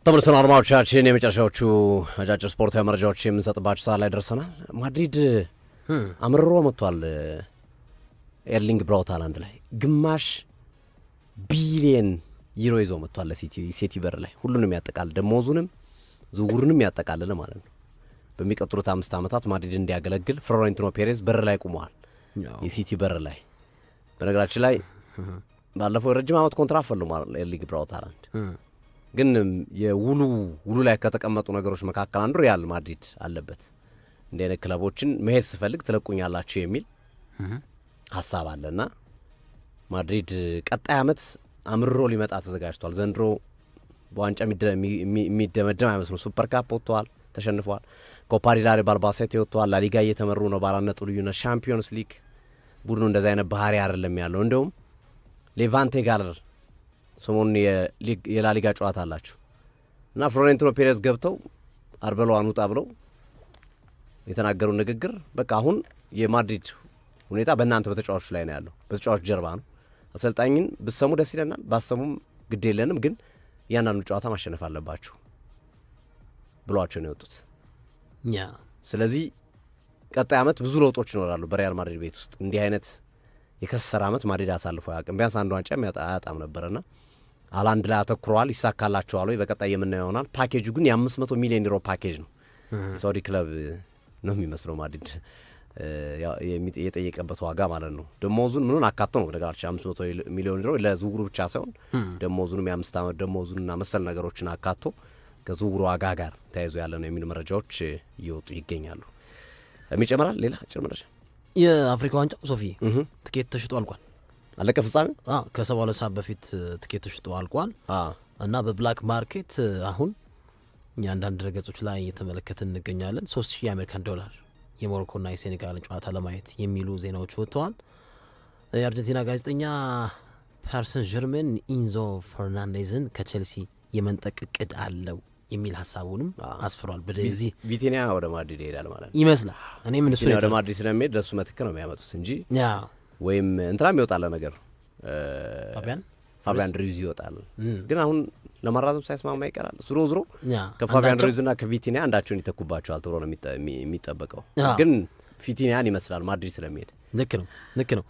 ተመልሰናል አድማጮቻችን። የመጨረሻዎቹ አጫጭር ስፖርታዊ መረጃዎች የምንሰጥባችሁ ሰዓት ላይ ደርሰናል። ማድሪድ አምርሮ መጥቷል። ኤርሊንግ ብራውት ሃላንድ ላይ ግማሽ ቢሊየን ዩሮ ይዞ መጥቷል። ለሲቲ በር ላይ ሁሉንም ያጠቃል፣ ደሞዙንም ዝውውሩንም ያጠቃልል ማለት ነው። በሚቀጥሉት 5 ዓመታት ማድሪድ እንዲያገለግል ፍሎሬንቲኖ ፔሬዝ በር ላይ ቆመዋል። የሲቲ በር ላይ በነገራችን ላይ ባለፈው የረጅም ዓመት ኮንትራት ፈልሟል ኤርሊንግ ብራውት ሃላንድ። ግን የውሉ ላይ ከተቀመጡ ነገሮች መካከል አንዱ ሪያል ማድሪድ አለበት። እንደ አይነት ክለቦችን መሄድ ስፈልግ ትለቁኛላችሁ የሚል ሀሳብ አለና ማድሪድ ቀጣይ ዓመት አምርሮ ሊመጣ ተዘጋጅቷል። ዘንድሮ በዋንጫ የሚደመደም አይመስሉ። ሱፐር ካፕ ወጥተዋል፣ ተሸንፈዋል። ኮፓ ዴል ባልባሴት ወጥተዋል። ላሊጋ እየተመሩ ነው በ4 ነጥብ ልዩነት። ሻምፒዮንስ ሊግ ቡድኑ እንደዚህ አይነት ባህሪ አይደለም ያለው። እንደውም ሌቫንቴ ጋር ሰሞኑን የላሊጋ ጨዋታ አላቸው እና ፍሎሬንቲኖ ፔሬዝ ገብተው አርበለዋን ውጣ ብለው የተናገሩ ንግግር በቃ አሁን የማድሪድ ሁኔታ በእናንተ በተጫዋቾች ላይ ነው ያለው፣ በተጫዋቾች ጀርባ ነው። አሰልጣኝን ብሰሙ ደስ ይለናል፣ ባሰሙም ግድ የለንም፣ ግን እያንዳንዱ ጨዋታ ማሸነፍ አለባችሁ ብሏቸው ነው የወጡት። ስለዚህ ቀጣይ ዓመት ብዙ ለውጦች ይኖራሉ በሪያል ማድሪድ ቤት ውስጥ። እንዲህ አይነት የከሰረ ዓመት ማድሪድ አሳልፎ አያውቅም። ቢያንስ አንድ ዋንጫ አያጣም ነበርና ሃላንድ ላይ አተኩረዋል። ይሳካላቸዋል ወይ በቀጣይ የምናየው ይሆናል። ፓኬጁ ግን የ500 ሚሊዮን ዩሮ ፓኬጅ ነው። ሳውዲ ክለብ ነው የሚመስለው ማድሪድ የጠየቀበት ዋጋ ማለት ነው። ደሞዙን ምኑን አካቶ ነው ነገራችን 500 ሚሊዮን ዩሮ ለዝውውሩ ብቻ ሳይሆን ደሞዙንም የ5 ዓመት ደሞዙንና መሰል ነገሮችን አካቶ ከዝውውሩ ዋጋ ጋር ተያይዞ ያለ ነው የሚሉ መረጃዎች እየወጡ ይገኛሉ። የሚጨምራል ሌላ ጭምር የአፍሪካ ዋንጫ ሶፊ ትኬት ተሽጦ አልቋል። አለቀ ፍጻሜ ከ72 ሰዓት በፊት ትኬት ተሽጦ አልቋል እና በብላክ ማርኬት አሁን የአንዳንድ ድረገጾች ላይ እየተመለከትን እንገኛለን። $3,000 የአሜሪካን ዶላር የሞሮኮና የሴኔጋልን ጨዋታ ለማየት የሚሉ ዜናዎች ወጥተዋል። የአርጀንቲና ጋዜጠኛ ፓሪሰን ጀርሜን ኢንዞ ፈርናንዴዝን ከቼልሲ የመንጠቅ እቅድ አለው የሚል ሀሳቡንም አስፍሯል። በዚህ ቪቲኒያ ወደ ማድሪድ ይሄዳል ማለት ነው ይመስላል። እኔ ምን እሱ ወደ ማድሪድ ስለሚሄድ ለሱ መትክ ነው የሚያመጡት እንጂ ወይም እንትናም ይወጣል ነገር ፋቢያን ሩይዝ ይወጣል። ግን አሁን ለማራዘም ሳይስማማ ይቀራል። ዝሮ ከፋቢያን ሩይዝና ከቪቲኒያ አንዳቸውን ይተኩባቸዋል ተብሎ ነው የሚጠበቀው። ግን ቪቲኒያን ይመስላል ማድሪድ ስለሚሄድ። ልክ ነው